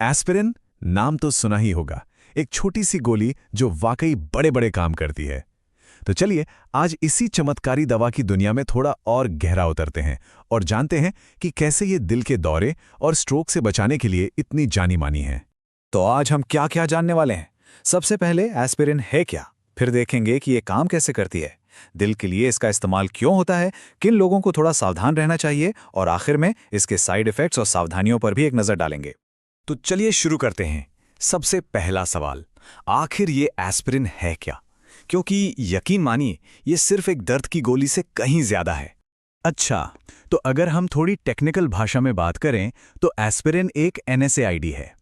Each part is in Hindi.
एस्पिरिन, नाम तो सुना ही होगा। एक छोटी सी गोली जो वाकई बड़े बड़े काम करती है। तो चलिए आज इसी चमत्कारी दवा की दुनिया में थोड़ा और गहरा उतरते हैं और जानते हैं कि कैसे ये दिल के दौरे और स्ट्रोक से बचाने के लिए इतनी जानी मानी है। तो आज हम क्या क्या जानने वाले हैं। सबसे पहले एस्पिरिन है क्या, फिर देखेंगे कि ये काम कैसे करती है, दिल के लिए इसका इस्तेमाल क्यों होता है, किन लोगों को थोड़ा सावधान रहना चाहिए और आखिर में इसके साइड इफेक्ट्स और सावधानियों पर भी एक नज़र डालेंगे। तो चलिए शुरू करते हैं। सबसे पहला सवाल, आखिर ये एस्पिरिन है क्या? क्योंकि यकीन मानिए ये सिर्फ एक दर्द की गोली से कहीं ज्यादा है। अच्छा, तो अगर हम थोड़ी टेक्निकल भाषा में बात करें तो एस्पिरिन एक NSAID है।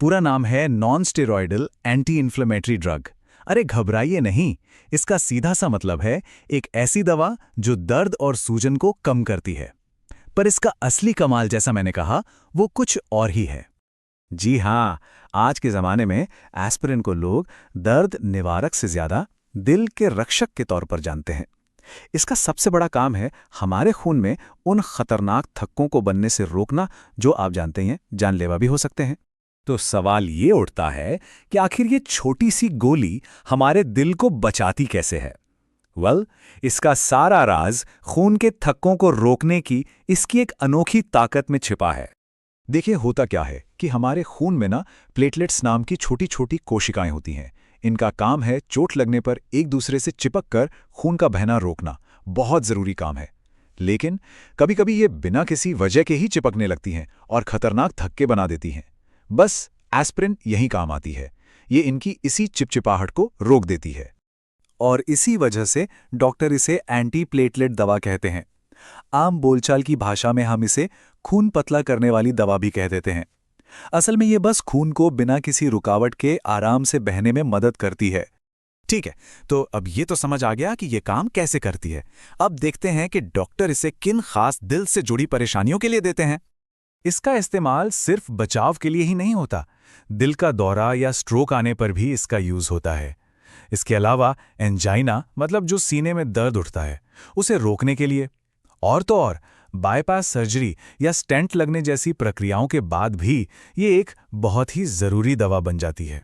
पूरा नाम है non steroidal anti inflammatory drug. अरे घबराइए नहीं, इसका सीधा सा मतलब है एक ऐसी दवा जो दर्द और सूजन को कम करती है। पर इसका असली कमाल, जैसा मैंने कहा, वो कुछ और ही है। जी हाँ, आज के ज़माने में एस्पिरिन को लोग दर्द निवारक से ज़्यादा दिल के रक्षक के तौर पर जानते हैं। इसका सबसे बड़ा काम है हमारे खून में उन खतरनाक थक्कों को बनने से रोकना जो आप जानते हैं जानलेवा भी हो सकते हैं। तो सवाल ये उठता है कि आखिर ये छोटी सी गोली हमारे दिल को बचाती कैसे है? इसका सारा राज खून के थक्कों को रोकने की इसकी एक अनोखी ताकत में छिपा है। देखिए होता क्या है कि हमारे खून में ना प्लेटलेट्स नाम की छोटी छोटी कोशिकाएं होती हैं। इनका काम है चोट लगने पर एक दूसरे से चिपक कर खून का बहना रोकना। बहुत ज़रूरी काम है। लेकिन कभी-कभी ये बिना किसी वजह के ही चिपकने लगती हैं और खतरनाक थक्के बना देती हैं। बस एस्पिरिन यही काम आती है। ये इनकी इसी चिपचिपाहट को रोक देती है। और इसी वजह से डॉक्टर इसे एंटी प्लेटलेट दवा कहते हैं। आम बोलचाल की भाषा में हम इसे खून पतला करने वाली दवा भी कह देते हैं। असल में ये बस खून को बिना किसी रुकावट के आराम से बहने में मदद करती है। ठीक है, तो अब ये तो समझ आ गया कि ये काम कैसे करती है। अब देखते हैं कि डॉक्टर इसे किन खास दिल से जुड़ी परेशानियों के लिए देते हैं। इसका इस्तेमाल सिर्फ बचाव के लिए ही नहीं होता, दिल का दौरा या स्ट्रोक आने पर भी इसका यूज होता है। इसके अलावा एंजाइना, मतलब जो सीने में दर्द उठता है, उसे रोकने के लिए, और तो और बाईपास सर्जरी या स्टेंट लगने जैसी प्रक्रियाओं के बाद भी ये एक बहुत ही जरूरी दवा बन जाती है।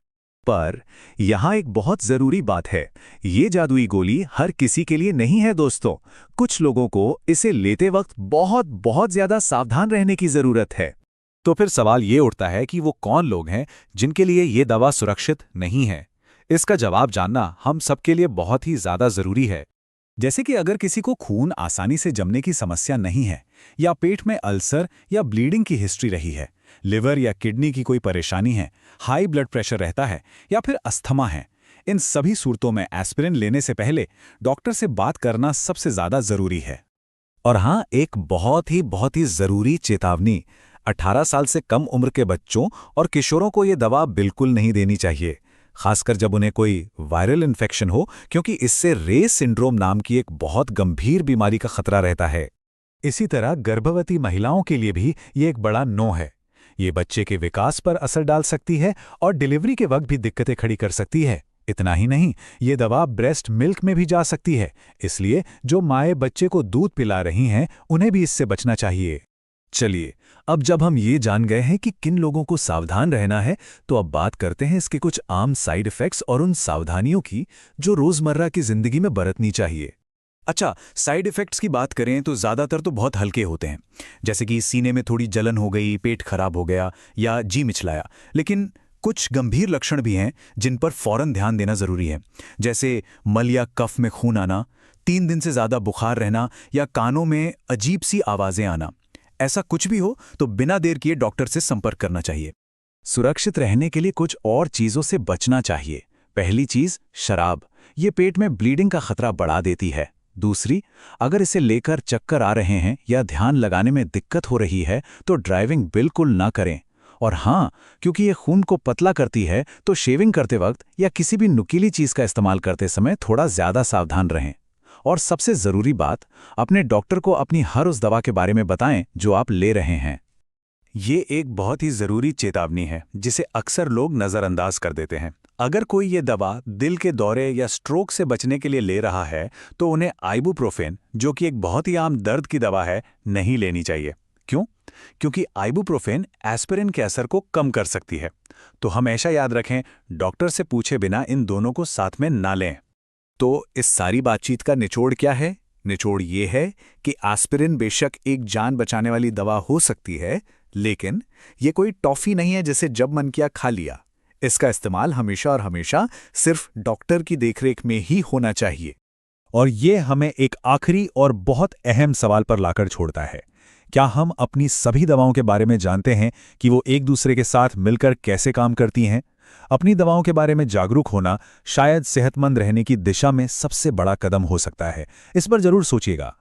पर यहाँ एक बहुत जरूरी बात है, ये जादुई गोली हर किसी के लिए नहीं है दोस्तों। कुछ लोगों को इसे लेते वक्त बहुत बहुत ज्यादा सावधान रहने की जरूरत है। तो फिर सवाल ये उठता है कि वो कौन लोग हैं जिनके लिए ये दवा सुरक्षित नहीं है। इसका जवाब जानना हम सबके लिए बहुत ही ज्यादा जरूरी है। जैसे कि अगर किसी को खून आसानी से जमने की समस्या नहीं है, या पेट में अल्सर या ब्लीडिंग की हिस्ट्री रही है, लिवर या किडनी की कोई परेशानी है, हाई ब्लड प्रेशर रहता है या फिर अस्थमा है, इन सभी सूरतों में एस्पिरिन लेने से पहले डॉक्टर से बात करना सबसे ज्यादा जरूरी है। और हाँ, एक बहुत ही जरूरी चेतावनी, 18 साल से कम उम्र के बच्चों और किशोरों को ये दवा बिल्कुल नहीं देनी चाहिए, खासकर जब उन्हें कोई वायरल इन्फेक्शन हो, क्योंकि इससे रेस सिंड्रोम नाम की एक बहुत गंभीर बीमारी का खतरा रहता है। इसी तरह गर्भवती महिलाओं के लिए भी ये एक बड़ा नो है। ये बच्चे के विकास पर असर डाल सकती है और डिलीवरी के वक्त भी दिक्कतें खड़ी कर सकती है। इतना ही नहीं, ये दवा ब्रेस्ट मिल्क में भी जा सकती है, इसलिए जो माएँ बच्चे को दूध पिला रही हैं उन्हें भी इससे बचना चाहिए। चलिए, अब जब हम ये जान गए हैं कि किन लोगों को सावधान रहना है, तो अब बात करते हैं इसके कुछ आम साइड इफ़ेक्ट्स और उन सावधानियों की जो रोज़मर्रा की ज़िंदगी में बरतनी चाहिए। अच्छा, साइड इफ़ेक्ट्स की बात करें तो ज़्यादातर तो बहुत हल्के होते हैं, जैसे कि सीने में थोड़ी जलन हो गई, पेट खराब हो गया या जी मिचलाया। लेकिन कुछ गंभीर लक्षण भी हैं जिन पर फौरन ध्यान देना ज़रूरी है, जैसे मल या कफ में खून आना, 3 दिन से ज़्यादा बुखार रहना या कानों में अजीब सी आवाज़ें आना। ऐसा कुछ भी हो तो बिना देर किए डॉक्टर से संपर्क करना चाहिए। सुरक्षित रहने के लिए कुछ और चीज़ों से बचना चाहिए। पहली चीज़, शराब। ये पेट में ब्लीडिंग का खतरा बढ़ा देती है। दूसरी, अगर इसे लेकर चक्कर आ रहे हैं या ध्यान लगाने में दिक्कत हो रही है तो ड्राइविंग बिल्कुल ना करें। और हाँ, क्योंकि ये खून को पतला करती है तो शेविंग करते वक्त या किसी भी नुकीली चीज़ का इस्तेमाल करते समय थोड़ा ज़्यादा सावधान रहें। और सबसे ज़रूरी बात, अपने डॉक्टर को अपनी हर उस दवा के बारे में बताएं जो आप ले रहे हैं। ये एक बहुत ही ज़रूरी चेतावनी है जिसे अक्सर लोग नज़रअंदाज कर देते हैं। अगर कोई ये दवा दिल के दौरे या स्ट्रोक से बचने के लिए ले रहा है तो उन्हें आइबुप्रोफेन, जो कि एक बहुत ही आम दर्द की दवा है, नहीं लेनी चाहिए। क्यों? क्योंकि आइबुप्रोफेन एस्पिरिन के असर को कम कर सकती है। तो हमेशा याद रखें, डॉक्टर से पूछे बिना इन दोनों को साथ में ना लें। तो इस सारी बातचीत का निचोड़ क्या है? निचोड़ ये है कि एस्पिरिन बेशक एक जान बचाने वाली दवा हो सकती है, लेकिन ये कोई टॉफी नहीं है जिसे जब मन किया खा लिया। इसका इस्तेमाल हमेशा और हमेशा सिर्फ डॉक्टर की देखरेख में ही होना चाहिए। और ये हमें एक आखिरी और बहुत अहम सवाल पर लाकर छोड़ता है। क्या हम अपनी सभी दवाओं के बारे में जानते हैं कि वो एक दूसरे के साथ मिलकर कैसे काम करती हैं? अपनी दवाओं के बारे में जागरूक होना शायद सेहतमंद रहने की दिशा में सबसे बड़ा कदम हो सकता है। इस पर जरूर सोचिएगा।